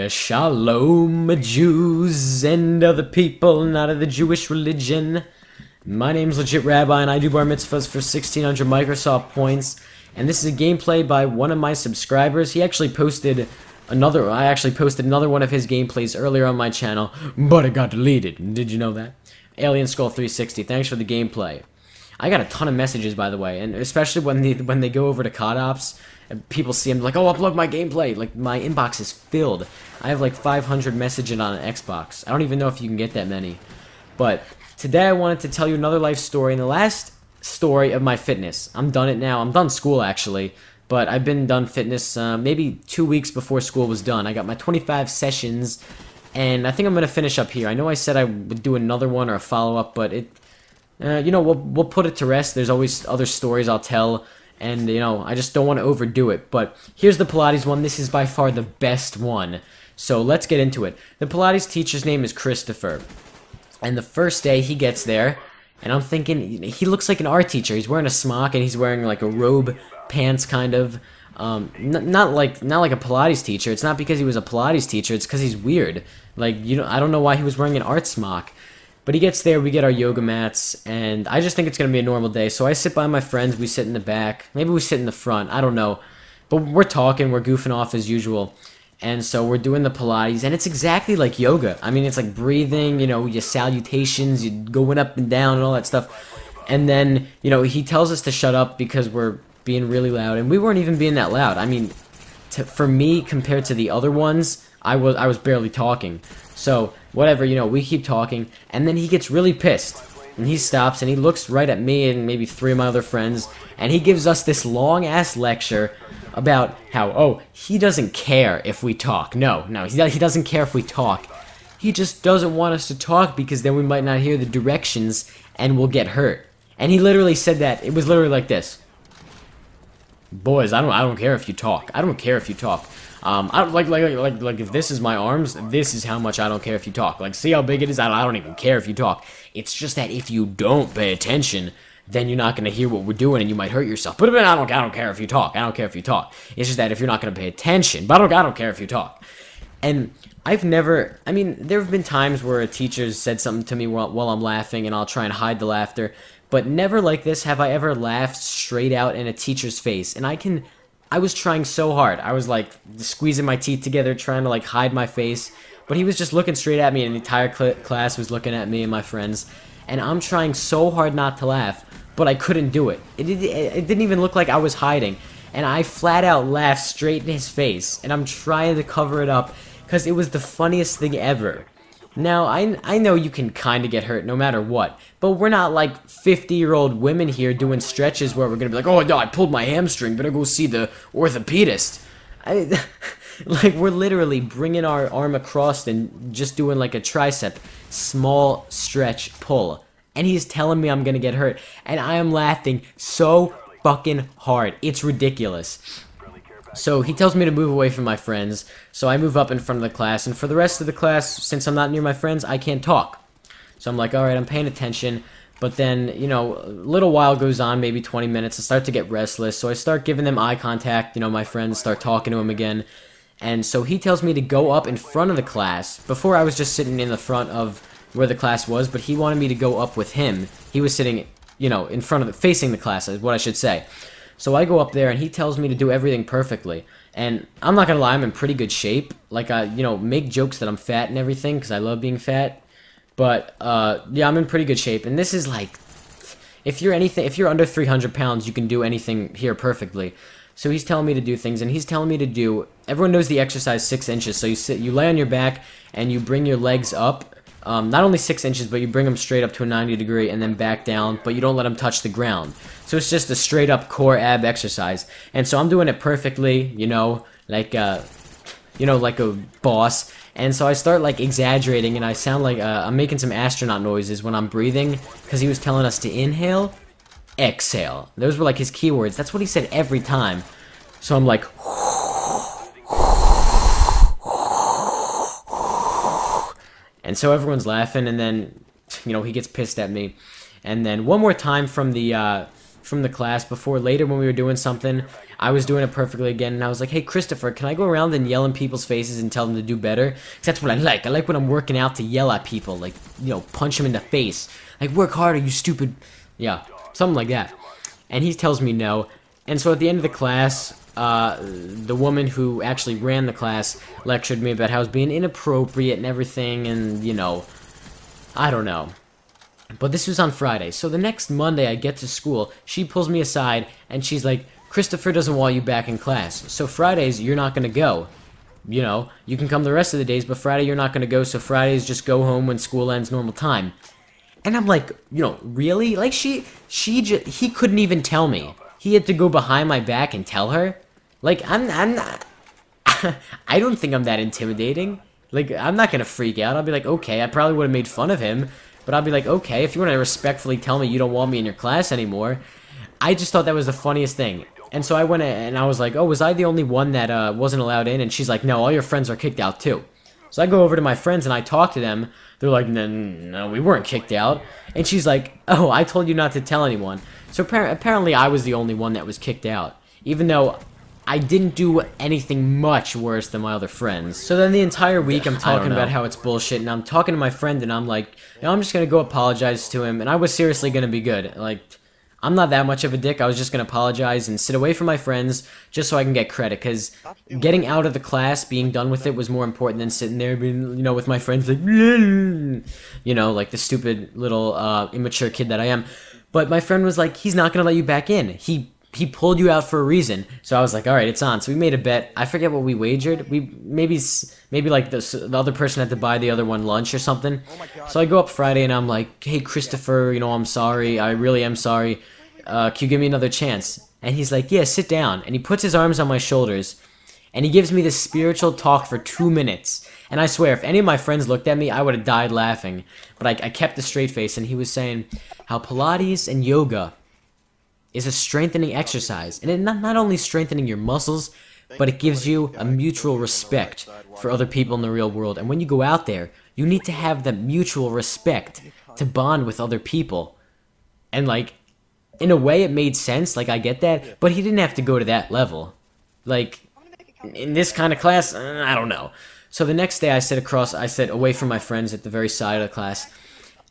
Shalom, Jews and other people not of the Jewish religion. My name's LegitRabbi and I do bar mitzvahs for 1600 Microsoft points. And this is a gameplay by one of my subscribers. He actually posted another, I actually posted another one of his gameplays earlier on my channel, but it got deleted. Did you know that? Alien Skull 360, thanks for the gameplay. I got a ton of messages, by the way, and especially when they go over to COD Ops, and people see them like, oh, upload my gameplay. Like, my inbox is filled. I have like 500 messages on an Xbox. I don't even know if you can get that many. But today I wanted to tell you another life story, and the last story of my fitness. I'm done it now. I'm done school, actually, but I've been done fitness maybe 2 weeks before school was done. I got my 25 sessions, and I think I'm going to finish up here. I know I said I would do another one or a follow-up, but you know, we'll put it to rest. There's always other stories I'll tell, and, you know, I just don't want to overdo it. But here's the Pilates one. This is by far the best one. So let's get into it. The Pilates teacher's name is Christopher. And the first day he gets there, and I'm thinking, he looks like an art teacher. He's wearing a smock, and he's wearing like a robe, pants kind of. Not like a Pilates teacher. It's not because he was a Pilates teacher. It's because he's weird. Like, you know, I don't know why he was wearing an art smock. But he gets there, we get our yoga mats, and I just think it's going to be a normal day. So I sit by my friends, we sit in the back. Maybe we sit in the front, I don't know. But we're talking, we're goofing off as usual. And so we're doing the Pilates, and it's exactly like yoga. I mean, it's like breathing, you know, your salutations, you going up and down and all that stuff. And then, you know, he tells us to shut up because we're being really loud. And we weren't even being that loud. I mean, for me, compared to the other ones, I was barely talking. So, whatever, you know, we keep talking, and then he gets really pissed. And he stops, and he looks right at me and maybe 3 of my other friends, and he gives us this long-ass lecture about how, oh, he doesn't care if we talk. No, he doesn't care if we talk. He just doesn't want us to talk because then we might not hear the directions and we'll get hurt. And he literally said that. It was literally like this. Boys, I don't care if you talk. I don't care if you talk. Like if this is my arms, this is how much I don't care if you talk. Like, see how big it is? I don't even care if you talk. It's just that if you don't pay attention, then you're not going to hear what we're doing and you might hurt yourself. But I don't care if you talk. I don't care if you talk. It's just that if you're not going to pay attention, but I don't care if you talk. And I've never, I mean, there have been times where a teacher said something to me while I'm laughing and I'll try and hide the laughter. But never like this have I ever laughed straight out in a teacher's face. And I was trying so hard. I was like squeezing my teeth together, trying to like hide my face. But he was just looking straight at me, and the entire class was looking at me and my friends. And I'm trying so hard not to laugh, but I couldn't do it. It didn't even look like I was hiding. And I flat out laughed straight in his face. And I'm trying to cover it up because it was the funniest thing ever. Now, I know you can kind of get hurt no matter what, but we're not like 50-year-old women here doing stretches where we're going to be like, oh, no, I pulled my hamstring, better go see the orthopedist. Like, we're literally bringing our arm across and just doing like a tricep, small stretch pull. And he's telling me I'm going to get hurt, and I am laughing so fucking hard. It's ridiculous. So he tells me to move away from my friends, so I move up in front of the class, and for the rest of the class, since I'm not near my friends, I can't talk. So I'm like, alright, I'm paying attention, but then, you know, a little while goes on, maybe 20 minutes, I start to get restless, so I start giving them eye contact, you know, my friends start talking to him again, and so he tells me to go up in front of the class. Before I was just sitting in the front of where the class was, but he wanted me to go up with him. He was sitting, you know, in front of facing the class, is what I should say. So I go up there, and he tells me to do everything perfectly. And I'm not gonna lie, I'm in pretty good shape. Like, I, you know, make jokes that I'm fat and everything, because I love being fat. But, yeah, I'm in pretty good shape. And this is like, if you're under 300 pounds, you can do anything here perfectly. So he's telling me to do things, and he's telling me to do, everyone knows the exercise 6 inches. So you lay on your back, and you bring your legs up. Not only 6 inches, but you bring them straight up to a 90 degree and then back down, but you don't let them touch the ground. So it's just a straight up core ab exercise. And so I'm doing it perfectly, you know, like a boss. And so I start like exaggerating, and I sound like I'm making some astronaut noises when I'm breathing, because he was telling us to inhale, exhale. Those were like his keywords. That's what he said every time. So I'm like, and so everyone's laughing, and then, you know, he gets pissed at me. And then one more time from the class before, later when we were doing something, I was doing it perfectly again, and I was like, hey, Christopher, can I go around and yell in people's faces and tell them to do better? Because that's what I like. I like when I'm working out to yell at people, like, you know, punch them in the face. Like, work harder, you stupid... Yeah, something like that. And he tells me no. And so at the end of the class, the woman who actually ran the class lectured me about how I was being inappropriate and everything, and, you know, I don't know. But this was on Friday. So the next Monday I get to school, she pulls me aside, and she's like, Christopher doesn't want you back in class. So Fridays, you're not going to go. You know, you can come the rest of the days, but Friday you're not going to go, so Fridays just go home when school ends normal time. And I'm like, you know, really? Like, he couldn't even tell me. He had to go behind my back and tell her? Like, I'm not... I don't think I'm that intimidating. Like, I'm not going to freak out. I'll be like, okay, I probably would have made fun of him. But I'll be like, okay, if you want to respectfully tell me you don't want me in your class anymore. I just thought that was the funniest thing. And so I went and I was like, oh, was I the only one that wasn't allowed in? And she's like, no, all your friends are kicked out too. So I go over to my friends and I talk to them. They're like, no, we weren't kicked out. And she's like, oh, I told you not to tell anyone. So apparently I was the only one that was kicked out. Even though I didn't do anything much worse than my other friends. So then the entire week I'm talking about how it's bullshit, and I'm talking to my friend and I'm like, you know, I'm just gonna go apologize to him, and I was seriously gonna be good. Like, I'm not that much of a dick. I was just gonna apologize and sit away from my friends just so I can get credit, because getting out of the class, being done with it, was more important than sitting there being, you know, with my friends like, you know, like the stupid little immature kid that I am. But my friend was like, he's not gonna let you back in. He pulled you out for a reason. So I was like, all right, it's on. So we made a bet. I forget what we wagered. We maybe like the other person had to buy the other one lunch or something. So I go up Friday and I'm like, hey, Christopher, you know, I'm sorry. I really am sorry. Can you give me another chance? And he's like, yeah, sit down. And he puts his arms on my shoulders and he gives me this spiritual talk for 2 minutes. And I swear, if any of my friends looked at me, I would have died laughing. But I kept a straight face, and he was saying how Pilates and yoga is a strengthening exercise, and it not only strengthening your muscles, but it gives you a mutual respect for other people in the real world. And when you go out there, you need to have that mutual respect to bond with other people. And like, in a way it made sense, like I get that, but he didn't have to go to that level. Like, in this kind of class, I don't know. So the next day I sit away from my friends at the very side of the class,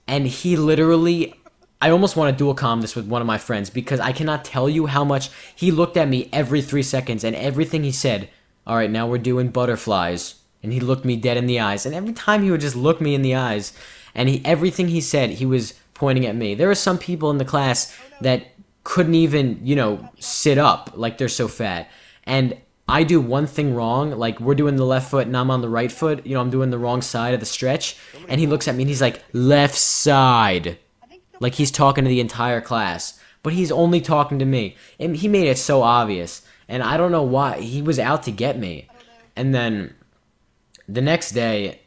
and he literally... I almost want to dual comm this with one of my friends, because I cannot tell you how much he looked at me every 3 seconds, and everything he said, all right, now we're doing butterflies, and he looked me dead in the eyes, and every time he would just look me in the eyes, and everything he said, he was pointing at me. There are some people in the class that couldn't even, you know, sit up, like they're so fat, and I do one thing wrong, like we're doing the left foot and I'm on the right foot, you know, I'm doing the wrong side of the stretch, and he looks at me and he's like, left side. Like he's talking to the entire class, but he's only talking to me. And he made it so obvious, and I don't know why. He was out to get me. And then the next day,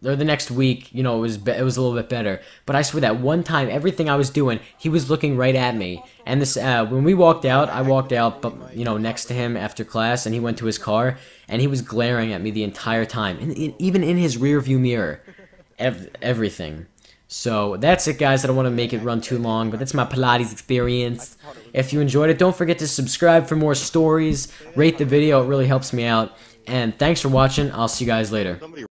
or the next week, you know, it was a little bit better. But I swear that one time, everything I was doing, he was looking right at me. And this, when we walked out, I walked out, but you know, next to him after class, and he went to his car, and he was glaring at me the entire time, and even in his rear view mirror, everything. So that's it, guys. I don't want to make it run too long, but that's my Pilates experience. If you enjoyed it, don't forget to subscribe for more stories. Rate the video. It really helps me out. And thanks for watching. I'll see you guys later.